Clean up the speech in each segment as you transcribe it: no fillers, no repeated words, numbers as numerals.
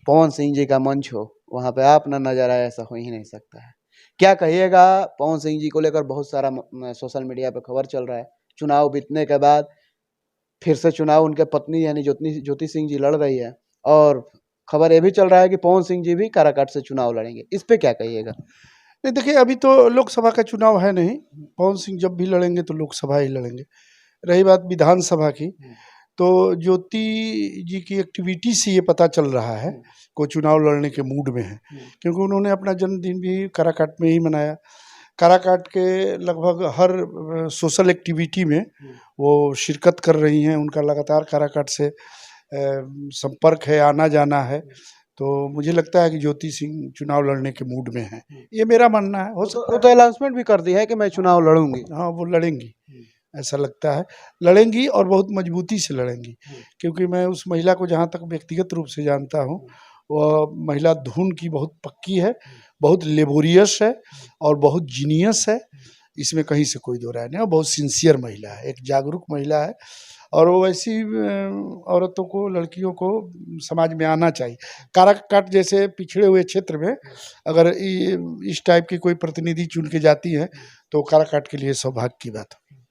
पवन सिंह जी का मंच हो, वहाँ पे आप ना नजर आए, ऐसा हो ही नहीं सकता है। क्या कहिएगा पवन सिंह जी को लेकर? बहुत सारा सोशल मीडिया पे खबर चल रहा है, चुनाव बीतने के बाद फिर से चुनाव उनके पत्नी यानी ज्योति सिंह जी लड़ रही है, और खबर ये भी चल रहा है कि पवन सिंह जी भी काराकाट से चुनाव लड़ेंगे। इस पे क्या कहिएगा? नहीं, देखिए अभी तो लोकसभा का चुनाव है नहीं, पवन सिंह जब भी लड़ेंगे तो लोकसभा ही लड़ेंगे। रही बात विधानसभा की, तो ज्योति जी की एक्टिविटी से ये पता चल रहा है को चुनाव लड़ने के मूड में है, क्योंकि उन्होंने अपना जन्मदिन भी काराकाट में ही मनाया। काराकाट के लगभग हर सोशल एक्टिविटी में वो शिरकत कर रही हैं, उनका लगातार काराकाट से संपर्क है, आना जाना है। तो मुझे लगता है कि ज्योति सिंह चुनाव लड़ने के मूड में है, ये मेरा मानना है। हो सकता वो तो अनाउंसमेंट भी कर दी है कि मैं चुनाव लड़ूंगी। हाँ, वो लड़ेंगी, ऐसा लगता है लड़ेंगी, और बहुत मजबूती से लड़ेंगी, क्योंकि मैं उस महिला को जहाँ तक व्यक्तिगत रूप से जानता हूँ, वह महिला धुन की बहुत पक्की है, बहुत लेबोरियस है और बहुत जीनियस है, इसमें कहीं से कोई दो राय नहीं। और बहुत सिंसियर महिला है, एक जागरूक महिला है, और वो ऐसी औरतों को, लड़कियों को समाज में आना चाहिए। काराकाट जैसे पिछड़े हुए क्षेत्र में अगर इस टाइप की कोई प्रतिनिधि चुन के जाती है तो काराकाट के लिए सौभाग्य की बात है।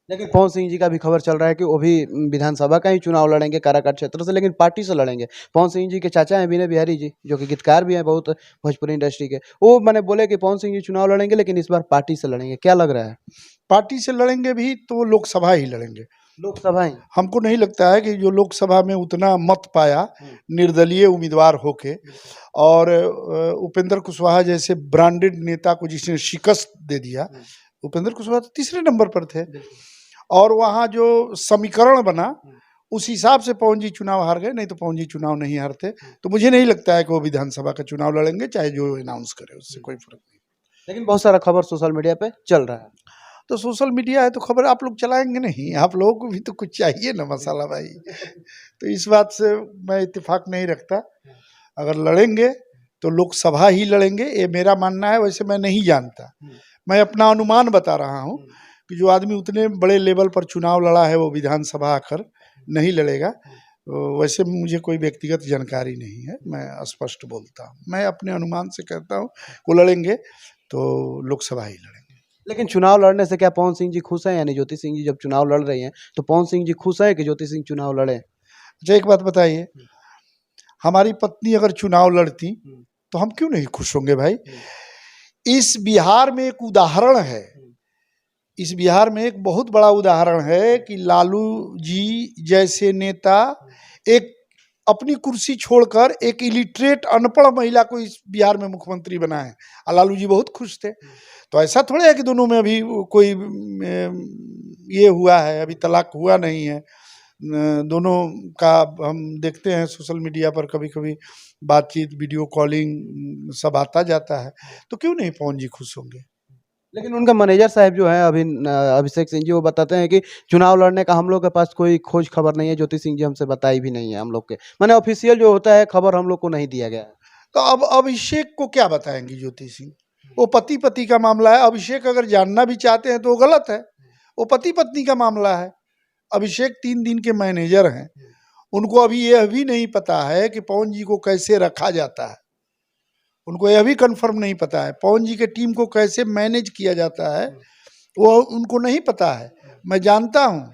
लेकिन पवन सिंह जी का भी खबर चल रहा है कि वो भी विधानसभा का ही चुनाव लड़ेंगे काराकाट क्षेत्र से, लेकिन पार्टी से लड़ेंगे। पवन सिंह जी के चाचा हैं विनय बिहारी जी, जो कि गीतकार भी हैं बहुत भोजपुरी इंडस्ट्री के, वो मैंने बोले कि पवन सिंह जी चुनाव लड़ेंगे लेकिन इस बार पार्टी से लड़ेंगे। क्या लग रहा है? पार्टी से लड़ेंगे भी तो वो लोकसभा ही लड़ेंगे। लोकसभा ही? हमको नहीं लगता है कि जो लोकसभा में उतना मत पाया निर्दलीय उम्मीदवार होके, और उपेंद्र कुशवाहा जैसे ब्रांडेड नेता को जिसने शिकस्त दे दिया, उपेंद्र कुशवाहा तो तीसरे नंबर पर थे, और वहाँ जो समीकरण बना उस हिसाब से पवन जी चुनाव हार गए, नहीं तो पवन जी चुनाव नहीं हारते। तो मुझे नहीं लगता है कि वो विधानसभा का चुनाव लड़ेंगे, चाहे जो अनाउंस करे, उससे कोई फर्क नहीं। लेकिन बहुत सारा खबर सोशल मीडिया पे चल रहा है। तो सोशल मीडिया है तो खबर आप लोग चलाएंगे नहीं, आप लोगों को भी तो कुछ चाहिए ना मसाला भाई। तो इस बात से मैं इत्तेफाक नहीं रखता। अगर लड़ेंगे तो लोकसभा ही लड़ेंगे, ये मेरा मानना है। वैसे मैं नहीं जानता, मैं अपना अनुमान बता रहा हूँ कि जो आदमी उतने बड़े लेवल पर चुनाव लड़ा है वो विधानसभा आकर नहीं लड़ेगा। वैसे मुझे कोई व्यक्तिगत जानकारी नहीं है, मैं स्पष्ट बोलता हूँ। मैं अपने अनुमान से कहता हूँ वो लड़ेंगे तो लोकसभा ही लड़ेंगे। लेकिन चुनाव लड़ने से क्या पवन सिंह जी खुश हैं? यानी ज्योति सिंह जी जब चुनाव लड़ रही हैं तो पवन सिंह जी खुश हैं कि ज्योति सिंह चुनाव लड़े? अच्छा, एक बात बताइए, हमारी पत्नी अगर चुनाव लड़ती तो हम क्यों नहीं खुश होंगे भाई? इस बिहार में एक उदाहरण है, इस बिहार में एक बहुत बड़ा उदाहरण है कि लालू जी जैसे नेता एक अपनी कुर्सी छोड़कर एक इलिटरेट अनपढ़ महिला को इस बिहार में मुख्यमंत्री बनाए, और लालू जी बहुत खुश थे। तो ऐसा थोड़ा है कि दोनों में अभी कोई ये हुआ है, अभी तलाक हुआ नहीं है। दोनों का हम देखते हैं सोशल मीडिया पर कभी कभी बातचीत, वीडियो कॉलिंग सब आता जाता है, तो क्यों नहीं पवन जी खुश होंगे? लेकिन उनका मैनेजर साहब जो है अभिषेक सिंह जी, वो बताते हैं कि चुनाव लड़ने का हम लोग के पास कोई खोज खबर नहीं है, ज्योति सिंह जी हमसे बताई भी नहीं है। हम लोग के माने ऑफिशियल जो होता है खबर हम लोग को नहीं दिया गया है। तो अब अभिषेक को क्या बताएंगी ज्योति सिंह? वो पति पति का मामला है। अभिषेक अगर जानना भी चाहते हैं तो वो गलत है, वो पति पत्नी का मामला है। अभिषेक 3 दिन के मैनेजर हैं, उनको अभी यह भी नहीं पता है कि पवन जी को कैसे रखा जाता है, उनको यह भी कंफर्म नहीं पता है पवन जी के टीम को कैसे मैनेज किया जाता है, वो उनको नहीं पता है। मैं जानता हूँ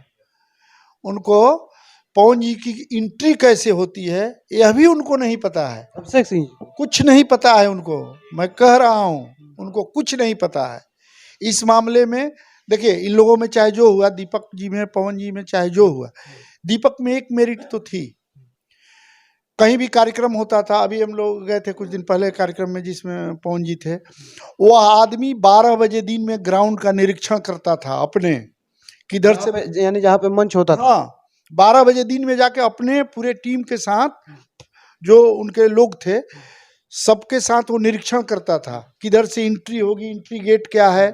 उनको पवन जी की एंट्री कैसे होती है, यह भी उनको नहीं पता है। अभिषेक सिंह कुछ नहीं पता है उनको, मैं कह रहा हूँ उनको कुछ नहीं पता है इस मामले में। देखिए, इन लोगों में चाहे जो हुआ, दीपक जी में, पवन जी में चाहे जो हुआ, दीपक में एक मेरिट तो थी, कहीं भी कार्यक्रम होता था। अभी हम लोग गए थे कुछ दिन पहले कार्यक्रम में जिसमें पवन जी थे, वो आदमी 12 बजे दिन में ग्राउंड का निरीक्षण करता था अपने, किधर से, यानी जहाँ पे मंच होता था। हाँ, 12 बजे दिन में जाके अपने पूरे टीम के साथ जो उनके लोग थे सबके साथ वो निरीक्षण करता था, किधर से एंट्री होगी, एंट्री गेट क्या है,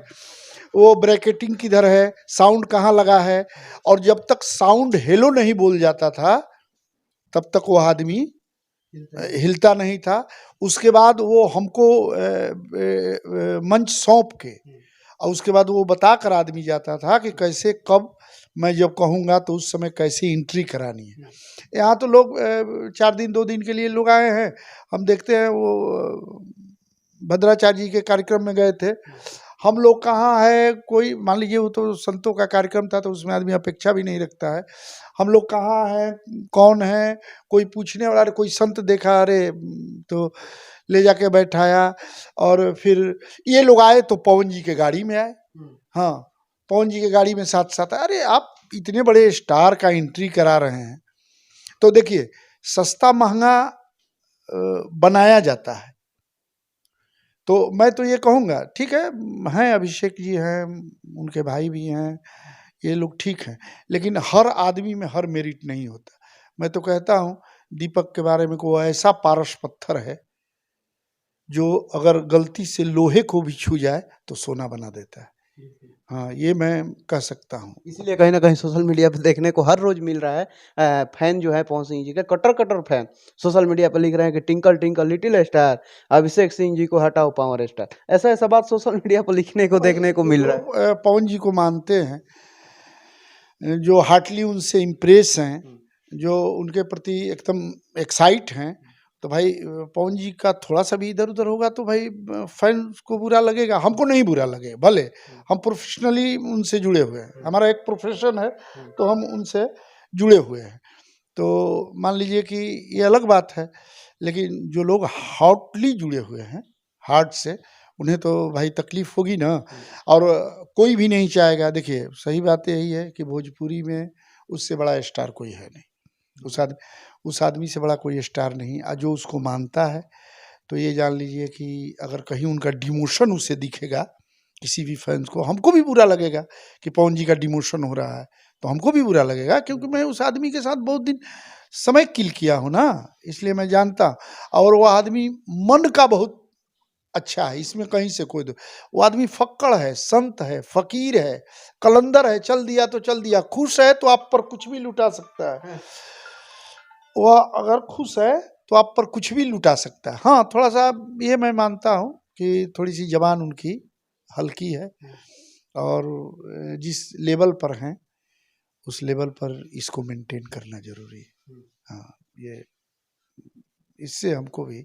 वो ब्रैकेटिंग किधर है, साउंड कहाँ लगा है। और जब तक साउंड हेलो नहीं बोल जाता था तब तक वो आदमी हिलता नहीं था। उसके बाद वो हमको मंच सौंप के, और उसके बाद वो बता कर आदमी जाता था कि कैसे कब मैं जब कहूँगा तो उस समय कैसे एंट्री करानी है। यहाँ तो लोग 4 दिन 2 दिन के लिए लोग आए हैं। हम देखते हैं वो भद्राचार्य जी के कार्यक्रम में गए थे, हम लोग कहाँ है, कोई मान लीजिए वो तो संतों का कार्यक्रम था तो उसमें आदमी अपेक्षा भी नहीं रखता है। हम लोग कहाँ हैं, कौन है, कोई पूछने वाला, अरे कोई संत देखा, अरे तो ले जाके बैठाया। और फिर ये लोग आए तो पवन जी के गाड़ी में आए। हाँ, पवन जी के गाड़ी में साथ साथ, अरे आप इतने बड़े स्टार का एंट्री करा रहे हैं। तो देखिए, सस्ता महंगा बनाया जाता है। तो मैं तो ये कहूँगा, ठीक है, हैं अभिषेक जी हैं, उनके भाई भी हैं, ये लोग ठीक हैं, लेकिन हर आदमी में हर मेरिट नहीं होता। मैं तो कहता हूँ दीपक के बारे में को ऐसा पारस पत्थर है जो अगर गलती से लोहे को भी छू जाए तो सोना बना देता है। हाँ, ये मैं कह सकता हूँ। इसलिए कहीं ना कहीं सोशल मीडिया पे देखने को हर रोज मिल रहा है, फैन जो है पवन सिंह जी का कट्टर कट्टर फैन सोशल मीडिया पे लिख रहे हैं कि tinkle tinkle little star, Abhishek Singh ji को हटाओ पावर स्टार। ऐसा ऐसा बात सोशल मीडिया पर लिखने को देखने को मिल रहा है। पवन जी को मानते हैं, जो हार्टली उनसे इम्प्रेस हैं, जो उनके प्रति एकदम एक्साइट हैं, तो भाई पवन जी का थोड़ा सा भी इधर उधर होगा तो भाई फैंस को बुरा लगेगा। हमको नहीं बुरा लगे, भले हम प्रोफेशनली उनसे जुड़े हुए हैं, हमारा एक प्रोफेशन है तो हम उनसे जुड़े हुए हैं। तो मान लीजिए कि ये अलग बात है, लेकिन जो लोग हार्टली जुड़े हुए हैं, हार्ट से, उन्हें तो भाई तकलीफ होगी ना। और कोई भी नहीं चाहेगा। देखिए, सही बात यही है कि भोजपुरी में उससे बड़ा स्टार कोई है नहीं, उस आदमी से बड़ा कोई स्टार नहीं। जो उसको मानता है तो ये जान लीजिए कि अगर कहीं उनका डिमोशन उसे दिखेगा, किसी भी फैंस को, हमको भी बुरा लगेगा कि पवन जी का डिमोशन हो रहा है, तो हमको भी बुरा लगेगा, क्योंकि मैं उस आदमी के साथ बहुत दिन समय किल किया हूँ ना, इसलिए मैं जानता। और वो आदमी मन का बहुत अच्छा है, इसमें कहीं से कोई वो आदमी फक्कड़ है, संत है, फकीर है, कलंदर है, चल दिया तो चल दिया। खुश है तो आप पर कुछ भी लुटा सकता है। वह अगर खुश है तो आप पर कुछ भी लुटा सकता है। हाँ, थोड़ा सा ये मैं मानता हूँ कि थोड़ी सी जबान उनकी हल्की है, और जिस लेवल पर हैं उस लेवल पर इसको मेंटेन करना जरूरी है। हाँ, ये इससे हमको भी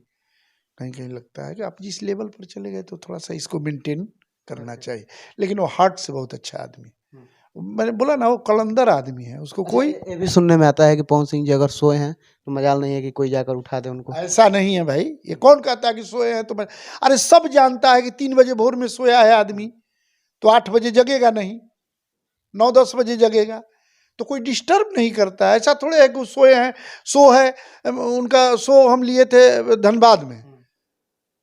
कहीं कहीं लगता है कि आप जिस लेवल पर चले गए तो थोड़ा सा इसको मेंटेन करना चाहिए। लेकिन वो हार्ट से बहुत अच्छा आदमी, मैंने बोला ना, वो कलंदर आदमी है, उसको कोई। ये भी सुनने में आता है कि पवन सिंह जी अगर सोए हैं तो मजाल नहीं है कि कोई जाकर उठा दे उनको। ऐसा नहीं है भाई, ये कौन कहता है कि सोए हैं तो मैं, अरे सब जानता है कि 3 बजे भोर में सोया है आदमी तो 8 बजे जगेगा नहीं, 9-10 बजे जगेगा, तो कोई डिस्टर्ब नहीं करता है। ऐसा थोड़े है कि सोए हैं, सो है, उनका शो हम लिए थे धनबाद में,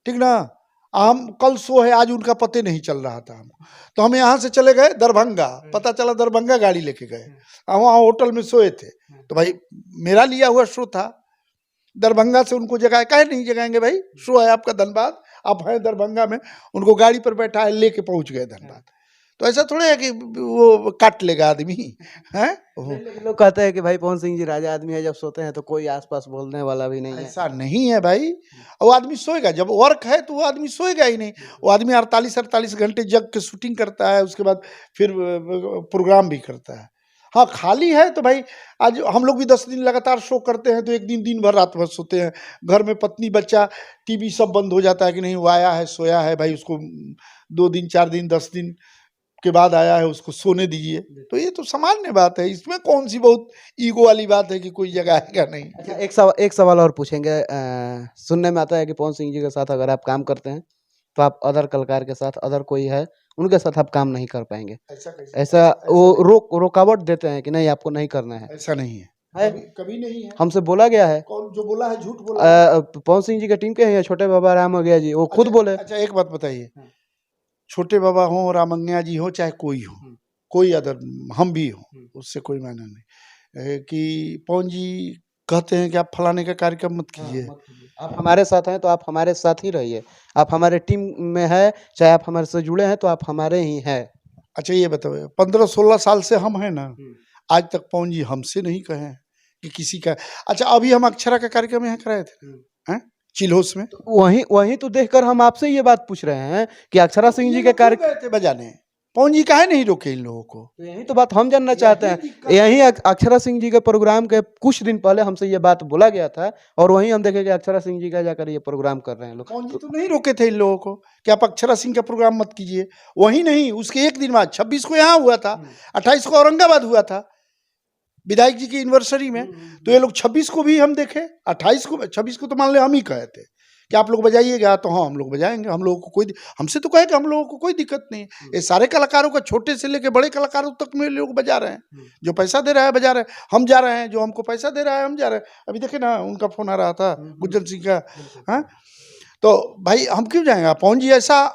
ठीक ना, हम कल शो है, आज उनका पते नहीं चल रहा था हमको, तो हम यहाँ से चले गए दरभंगा, पता चला दरभंगा गाड़ी लेके गए, वहाँ होटल में सोए थे। तो भाई मेरा लिया हुआ शो था, दरभंगा से उनको जगाए, काहे नहीं जगाएंगे भाई, शो है आपका धनबाद, आप हैं दरभंगा में, उनको गाड़ी पर बैठा है, लेके पहुंच गए धनबाद। तो ऐसा थोड़े है कि वो काट लेगा आदमी है। लोग कहते हैं कि भाई पवन सिंह जी राजा आदमी है, जब सोते हैं तो कोई आसपास बोलने वाला भी नहीं है। ऐसा नहीं है भाई, वो आदमी सोएगा, जब वर्क है तो वो आदमी सोएगा ही नहीं। वो आदमी 48 घंटे जग के शूटिंग करता है, उसके बाद फिर प्रोग्राम भी करता है। हाँ, खाली है तो भाई, आज हम लोग भी 10 दिन लगातार शो करते हैं तो एक दिन भर रात भर सोते हैं, घर में पत्नी बच्चा टीवी सब बंद हो जाता है कि नहीं वो आया है, सोया है भाई, उसको 2 दिन 4 दिन 10 दिन के बाद आया है, उसको सोने दीजिए। तो ये तो सामान्य बात है, इसमें कौन सी बहुत ईगो वाली बात है कि कोई जगाएगा नहीं। अच्छा, एक सवाल और पूछेंगे। सुनने में आता है कि पवन सिंह जी के साथ अगर आप काम करते हैं तो आप अदर कलाकार के साथ, अदर कोई है उनके साथ आप काम नहीं कर पाएंगे। ऐसा वो रुकावट देते हैं कि नहीं आपको नहीं करना है? ऐसा नहीं है, कभी नहीं है, हमसे बोला गया है। कौन जो बोला है झूठ बोला। पवन सिंह जी के टीम के हैं छोटे बाबा राम गया जी, वो खुद बोले। अच्छा, एक बात बताइए, छोटे बाबा हो, रामंगया जी हो, चाहे कोई हो, कोई अदर, हम भी हो, उससे कोई मायना नहीं कि पवन जी कहते हैं कि आप फलाने का कार्यक्रम मत कीजिए। आप हमारे साथ हैं तो आप हमारे साथ ही रहिए, आप हमारे टीम में है, चाहे आप हमारे से जुड़े हैं तो आप हमारे ही हैं। अच्छा, ये बताओ, 15-16 साल से हम हैं ना, आज तक पवन जी हमसे नहीं कहे कि किसी का। अच्छा, अभी हम अक्षरा का कार्यक्रम यहाँ कराए थे चिल्होस में, वहीं तो देखकर हम आपसे ये बात पूछ रहे हैं कि अक्षरा सिंह जी के कार्यक्रम थे बजाने, पवन जी काहे नहीं रोके इन लोगों को? तो यही तो बात हम जानना चाहते हैं। यही अक्षरा सिंह जी के प्रोग्राम के कुछ दिन पहले हमसे ये बात बोला गया था और वहीं हम देखे कि अक्षरा सिंह जी का जाकर ये प्रोग्राम कर रहे हैं लोग। पवन जी तो नहीं रोके थे इन लोगों को कि आप अक्षरा सिंह का प्रोग्राम मत कीजिए। वही नहीं, उसके एक दिन बाद 26 को यहाँ हुआ था, 28 को औरंगाबाद हुआ था विधायक जी की एनिवर्सरी में। तो ये लोग 26 को भी हम देखे, 28 को, 26 को तो मान ले हम ही कहे थे कि आप लोग बजाइएगा, तो हाँ हम लोग बजाएंगे, हम लोगों को कोई, हमसे तो कहे कि हम लोगों को कोई दिक्कत नहीं है। ये सारे कलाकारों का, छोटे से लेके बड़े कलाकारों तक में लोग बजा रहे हैं, जो पैसा दे रहा है बजा रहे हैं, हम जा रहे हैं, जो हमको पैसा दे रहा है हम जा रहे हैं। अभी देखे ना उनका फोन आ रहा था गुज्जर सिंह का। हाँ, तो भाई हम क्यों जाएंगे? पवन जी ऐसा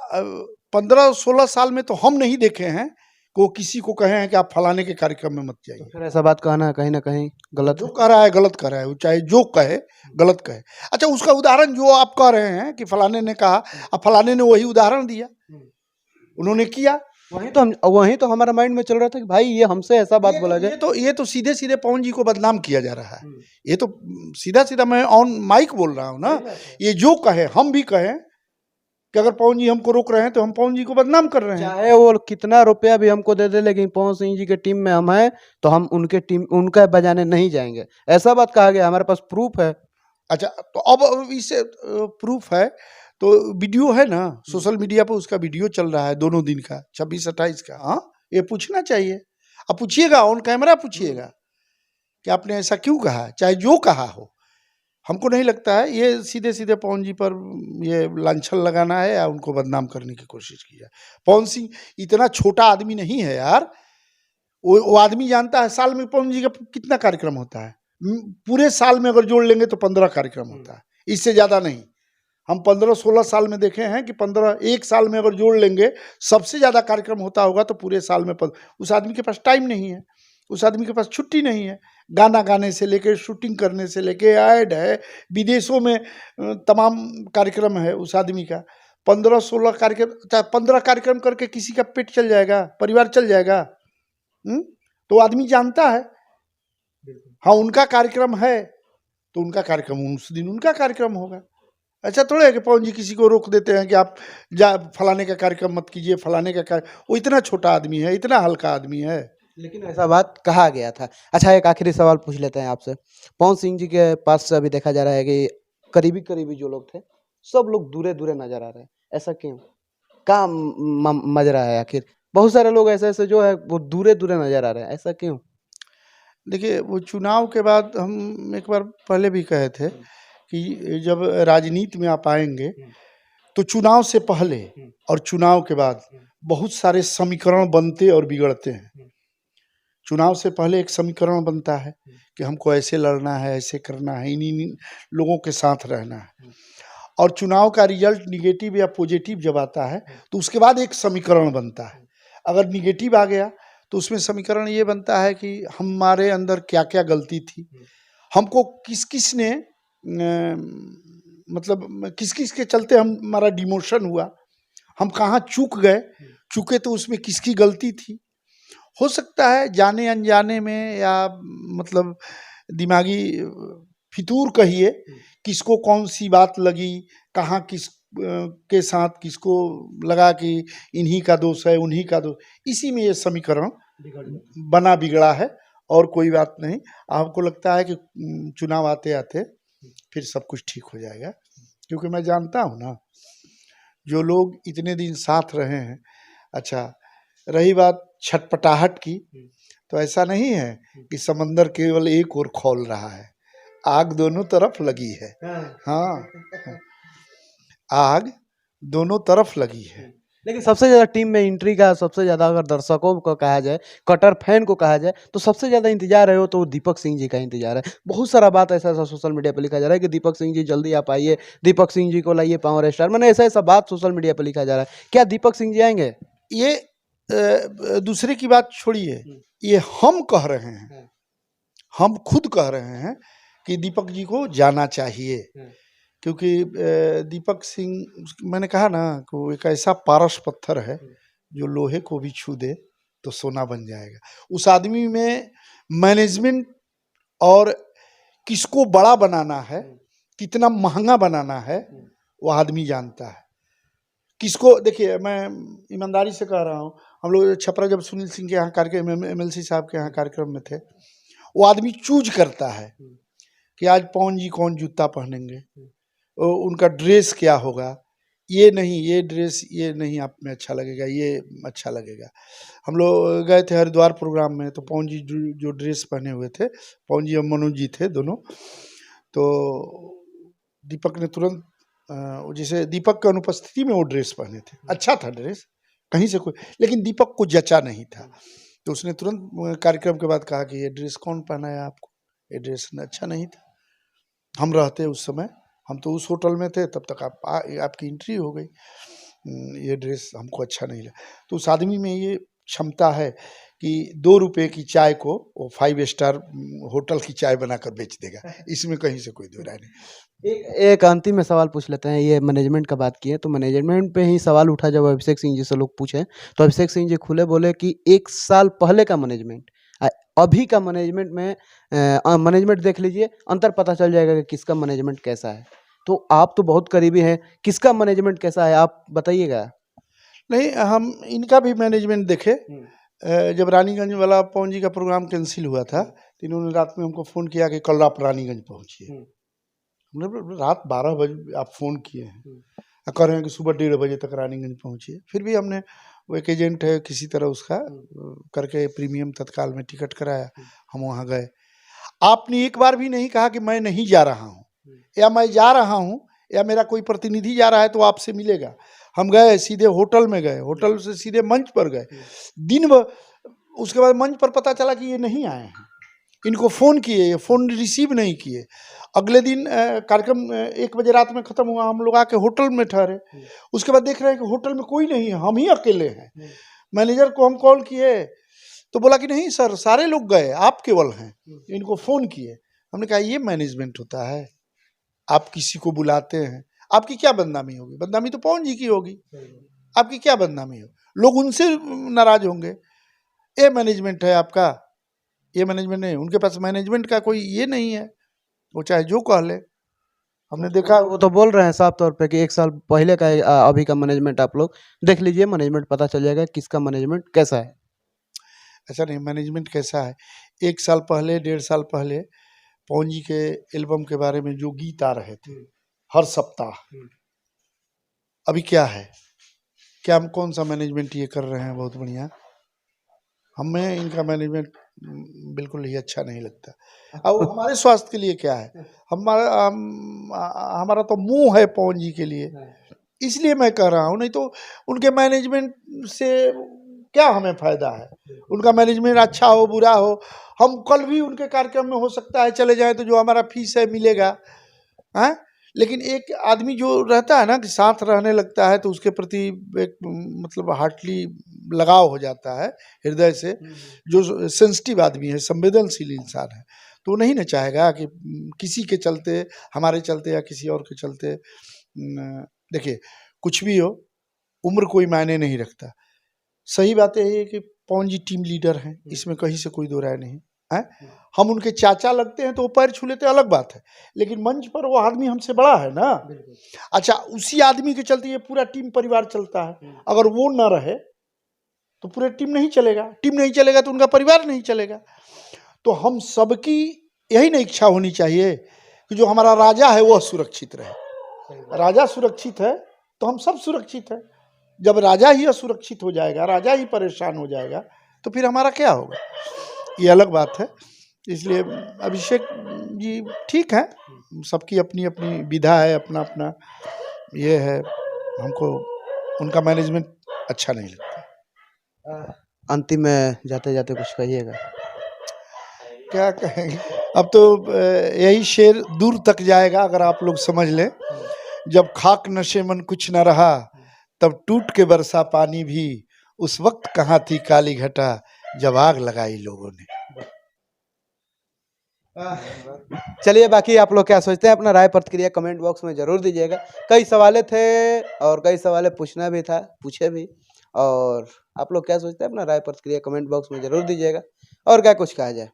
15-16 साल में तो हम नहीं देखे हैं कि वो किसी को कहे हैं कि आप फलाने के कार्यक्रम में मत जाइए। फिर ऐसा बात कहना कहीं ना कहीं गलत जो कह रहा है गलत कह रहा है, वो चाहे जो कहे गलत कहे। अच्छा, उसका उदाहरण जो आप कह रहे हैं कि फलाने ने कहा, अब फलाने ने वही उदाहरण दिया, उन्होंने किया, वही तो हमारा माइंड में चल रहा था कि भाई ये हमसे ऐसा बात बोला गया। ये तो सीधे सीधे पवन जी को बदनाम किया जा रहा है। ये तो सीधा सीधा मैं ऑन माइक बोल रहा हूँ ना। ये जो कहे, हम भी कहें कि अगर पवन जी हमको रोक रहे हैं तो हम पवन जी को बदनाम कर रहे हैं। चाहे वो कितना रुपया भी हमको दे दे, लेकिन पवन सिंह जी के टीम में हम हैं तो हम उनके टीम, उनका बजाने नहीं जाएंगे, ऐसा बात कहा गया। हमारे पास प्रूफ है। अच्छा, तो अब इससे प्रूफ है तो वीडियो है ना सोशल मीडिया पे, उसका वीडियो चल रहा है दोनों दिन का, 26-28 का। हाँ, ये पूछना चाहिए। अब पूछिएगा, ऑन कैमरा पूछिएगा कि आपने ऐसा क्यों कहा, चाहे जो कहा हो। हमको नहीं लगता है ये सीधे सीधे पवन जी पर ये लांछन लगाना है या उनको बदनाम करने की कोशिश की है। पवन सिंह इतना छोटा आदमी नहीं है यार। वो आदमी जानता है साल में पवन जी का कितना कार्यक्रम होता है। पूरे साल में अगर जोड़ लेंगे तो 15 कार्यक्रम होता है, इससे ज़्यादा नहीं। हम 15-16 साल में देखे हैं कि 15, एक साल में अगर जोड़ लेंगे सबसे ज़्यादा कार्यक्रम होता होगा तो पूरे साल में उस आदमी के पास टाइम नहीं है, उस आदमी के पास छुट्टी नहीं है। गाना गाने से लेकर, शूटिंग करने से लेके, ऐड है, विदेशों में तमाम कार्यक्रम है उस आदमी का। 15-16 कार्यक्रम, चाहे 15 कार्यक्रम करके किसी का पेट चल जाएगा, परिवार चल जाएगा। तो आदमी जानता है। हाँ, उनका कार्यक्रम है तो उनका कार्यक्रम उस दिन उनका कार्यक्रम होगा। अच्छा थोड़ा है कि पवन जी किसी को रोक देते हैं कि आप जा फलाने का कार्यक्रम मत कीजिए, फलाने का वो इतना छोटा आदमी है, इतना हल्का आदमी है। लेकिन ऐसा बात कहा गया था। अच्छा, एक आखिरी सवाल पूछ लेते हैं आपसे। पवन सिंह जी के पास से अभी देखा जा रहा है कि करीबी जो लोग थे सब लोग दूरे दूरे नजर आ रहे हैं, ऐसा क्यों? क्या मजरा है आखिर? बहुत सारे लोग ऐसे जो है वो दूरे दूरे नजर आ रहे हैं, ऐसा क्यों? देखिए, वो चुनाव के बाद हम एक बार पहले भी कहे थे कि जब राजनीति में आप आएंगे तो चुनाव से पहले और चुनाव के बाद बहुत सारे समीकरण बनते और बिगड़ते हैं। चुनाव से पहले एक समीकरण बनता है कि हमको ऐसे लड़ना है, ऐसे करना है, इन लोगों के साथ रहना है। और चुनाव का रिजल्ट निगेटिव या पॉजिटिव जब आता है तो उसके बाद एक समीकरण बनता है। अगर निगेटिव आ गया तो उसमें समीकरण ये बनता है कि हमारे अंदर क्या क्या गलती थी, हमको किस किस ने मतलब किस किस के चलते हमारा डिमोशन हुआ, हम कहाँ चूके तो उसमें किसकी गलती थी। हो सकता है जाने अनजाने में या मतलब दिमागी फितूर कहिए, किसको कौन सी बात लगी, कहाँ किस के साथ किसको लगा कि इन्हीं का दोष है, उन्हीं का दोष, इसी में ये समीकरण बना बिगड़ा है और कोई बात नहीं। आपको लगता है कि चुनाव आते आते फिर सब कुछ ठीक हो जाएगा, क्योंकि मैं जानता हूँ ना जो लोग इतने दिन साथ रहे हैं। अच्छा, रही बात छटपटाहट की, तो ऐसा नहीं है कि समंदर केवल एक ओर खौल रहा है, आग दोनों तरफ लगी है। हाँ, आग दोनों तरफ लगी है। लेकिन सबसे ज्यादा टीम में एंट्री का, सबसे ज्यादा अगर दर्शकों को कहा जाए, कटर फैन को कहा जाए, तो सबसे ज्यादा इंतजार है वो तो दीपक सिंह जी का इंतजार है। बहुत सारा बात ऐसा सोशल मीडिया पर लिखा जा रहा है कि दीपक सिंह जी जल्दी आप आइए, दीपक सिंह जी को लाइए पावर स्टार, मैंने ऐसा बात सोशल मीडिया पर लिखा जा रहा है। क्या दीपक सिंह जी आएंगे? ये दूसरे की बात छोड़िए, ये हम कह रहे हैं, हम खुद कह रहे हैं कि दीपक जी को जाना चाहिए, क्योंकि दीपक सिंह, मैंने कहा ना कि वो एक ऐसा पारस पत्थर है जो लोहे को भी छू दे तो सोना बन जाएगा। उस आदमी में मैनेजमेंट और किसको बड़ा बनाना है, कितना महंगा बनाना है, वो आदमी जानता है। किसको, देखिए मैं ईमानदारी से कह रहा हूँ, हम लोग छपरा जब सुनील सिंह के यहाँ कार्यक्रम MLC साहब के यहाँ कार्यक्रम में थे, वो आदमी चूज करता है कि आज पवन जी कौन जूता पहनेंगे, उनका ड्रेस क्या होगा, ये नहीं ये ड्रेस ये नहीं आप में अच्छा लगेगा, ये अच्छा लगेगा। हम लोग गए थे हरिद्वार प्रोग्राम में, तो पवन जी जो ड्रेस पहने हुए थे, पवन जी और मनोज जी थे दोनों, तो दीपक ने तुरंत जैसे दीपक की अनुपस्थिति में वो ड्रेस पहने थे, अच्छा था ड्रेस कहीं से कोई, लेकिन दीपक को जचा नहीं था, तो उसने तुरंत कार्यक्रम के बाद कहा कि ये ड्रेस कौन पहना है आपको, ये ड्रेस अच्छा नहीं था। हम रहते उस समय, हम तो उस होटल में थे, तब तक आपकी एंट्री हो गई, ये ड्रेस हमको अच्छा नहीं लगा। तो उस आदमी में ये क्षमता है कि 2 रुपए की चाय को वो 5 स्टार होटल की चाय बनाकर बेच देगा, इसमें कहीं से कोई दो राय नहीं। एक अंतिम में सवाल पूछ लेते हैं, ये मैनेजमेंट का बात की है तो मैनेजमेंट पे ही सवाल उठा। जब अभिषेक सिंह जी से लोग पूछे तो अभिषेक सिंह जी खुले बोले कि 1 साल पहले का मैनेजमेंट अभी का मैनेजमेंट में मैनेजमेंट देख लीजिए, अंतर पता चल जाएगा कि किसका मैनेजमेंट कैसा है। तो आप तो बहुत करीबी हैं, किसका मैनेजमेंट कैसा है आप बताइएगा। नहीं, हम इनका भी मैनेजमेंट देखे। जब रानीगंज वाला पवन जी का प्रोग्राम कैंसिल हुआ था, तो इन्होंने रात में हमको फ़ोन किया कि कल आप रानीगंज पहुँचिए। हमने बोला रात 12 बजे आप फ़ोन किए हैं, कह रहे हैं कि सुबह 1:30 बजे तक रानीगंज पहुँचिए। फिर भी हमने, वो एक एजेंट है, किसी तरह उसका करके प्रीमियम तत्काल में टिकट कराया, हम वहाँ गए। आपने एक बार भी नहीं कहा कि मैं नहीं जा रहा हूँ, या मैं जा रहा हूँ, या मेरा कोई प्रतिनिधि जा रहा है तो आपसे मिलेगा। हम गए, सीधे होटल में गए, होटल से सीधे मंच पर गए। दिन भर, उसके बाद मंच पर पता चला कि ये नहीं आए हैं, इनको फ़ोन किए, ये फ़ोन रिसीव नहीं किए। अगले दिन कार्यक्रम 1 बजे रात में ख़त्म हुआ, हम लोग आके होटल में ठहरे। उसके बाद देख रहे हैं कि होटल में कोई नहीं है, हम ही अकेले हैं। मैनेजर को हम कॉल किए तो बोला कि नहीं सर, सारे लोग गए, आप केवल हैं। इनको फ़ोन किए, हमने कहा ये मैनेजमेंट होता है, आप किसी को बुलाते हैं, आपकी क्या बदनामी होगी? बदनामी तो पवन जी की होगी, आपकी क्या बदनामी हो? लोग उनसे नाराज होंगे। ये मैनेजमेंट है आपका? ये मैनेजमेंट नहीं, उनके पास मैनेजमेंट का कोई ये नहीं है, वो चाहे जो कह ले। हमने देखा, वो तो बोल रहे हैं साफ तौर पे कि 1 साल पहले का अभी का मैनेजमेंट आप लोग देख लीजिए, मैनेजमेंट पता चल जाएगा किसका मैनेजमेंट कैसा है। ऐसा नहीं, मैनेजमेंट कैसा है, 1 साल पहले 1.5 साल पहले पवन जी के एल्बम के बारे में जो गीत आ रहे थे हर सप्ताह, अभी क्या है? क्या हम कौन सा मैनेजमेंट ये कर रहे हैं बहुत बढ़िया? हमें इनका मैनेजमेंट बिल्कुल ही अच्छा नहीं लगता। अब हमारे स्वास्थ्य के लिए क्या है, हमारा तो मुंह है पवन जी के लिए, इसलिए मैं कह रहा हूँ। नहीं तो उनके मैनेजमेंट से क्या हमें फायदा है? उनका मैनेजमेंट अच्छा हो बुरा हो, हम कल भी उनके कार्यक्रम में हो सकता है चले जाएं, तो जो हमारा फीस है मिलेगा, हैं? लेकिन एक आदमी जो रहता है ना कि साथ रहने लगता है, तो उसके प्रति एक मतलब हार्टली लगाव हो जाता है हृदय से। जो सेंसिटिव आदमी है, संवेदनशील इंसान है, तो वो नहीं ना चाहेगा कि किसी के चलते, हमारे चलते या किसी और के चलते। देखिए, कुछ भी हो, उम्र कोई मायने नहीं रखता। सही बात यही है कि पवन जी टीम लीडर हैं, इसमें कहीं से कोई दो राय नहीं है। हम उनके चाचा लगते हैं तो वो पैर छू लेते, अलग बात है, लेकिन मंच पर वो आदमी हमसे बड़ा है ना। अच्छा, उसी आदमी के चलते ये पूरा टीम परिवार चलता है। अगर वो ना रहे तो पूरा टीम नहीं चलेगा, टीम नहीं चलेगा तो उनका परिवार नहीं चलेगा। तो हम सबकी यही ना इच्छा होनी चाहिए कि जो हमारा राजा है वह सुरक्षित रहे। राजा सुरक्षित है तो हम सब सुरक्षित है। जब राजा ही असुरक्षित हो जाएगा, राजा ही परेशान हो जाएगा, तो फिर हमारा क्या होगा? ये अलग बात है। इसलिए अभिषेक जी ठीक है, सबकी अपनी अपनी विधा है, अपना अपना ये है। हमको उनका मैनेजमेंट अच्छा नहीं लगता। अंतिम में जाते जाते कुछ कहिएगा। क्या कहेंगे, अब तो यही शेर दूर तक जाएगा अगर आप लोग समझ लें। जब खाक नशे मन कुछ न रहा, तब टूट के बरसा पानी भी, उस वक्त कहाँ थी काली घटा, जब आग लगाई लोगों ने। चलिए, बाकी आप लोग क्या सोचते हैं, अपना राय प्रतिक्रिया कमेंट बॉक्स में जरूर दीजिएगा। कई सवाल थे और कई सवाल पूछना भी था, पूछे भी। और आप लोग क्या सोचते हैं, अपना राय प्रतिक्रिया कमेंट बॉक्स में जरूर दीजिएगा। और क्या कुछ कहा जाए,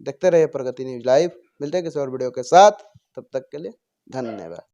देखते रहिए प्रगति न्यूज लाइव। मिलते हैं किसी और वीडियो के साथ, तब तक के लिए धन्यवाद।